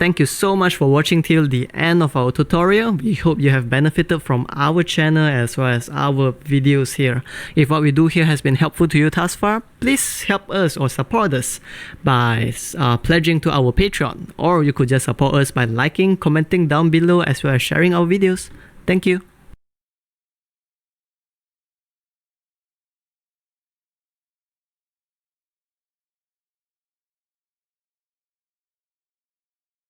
thank you so much for watching till the end of our tutorial. We hope you have benefited from our channel as well as our videos here. If what we do here has been helpful to you thus far, please help us or support us by pledging to our Patreon, or you could just support us by liking, commenting down below as well as sharing our videos. Thank you.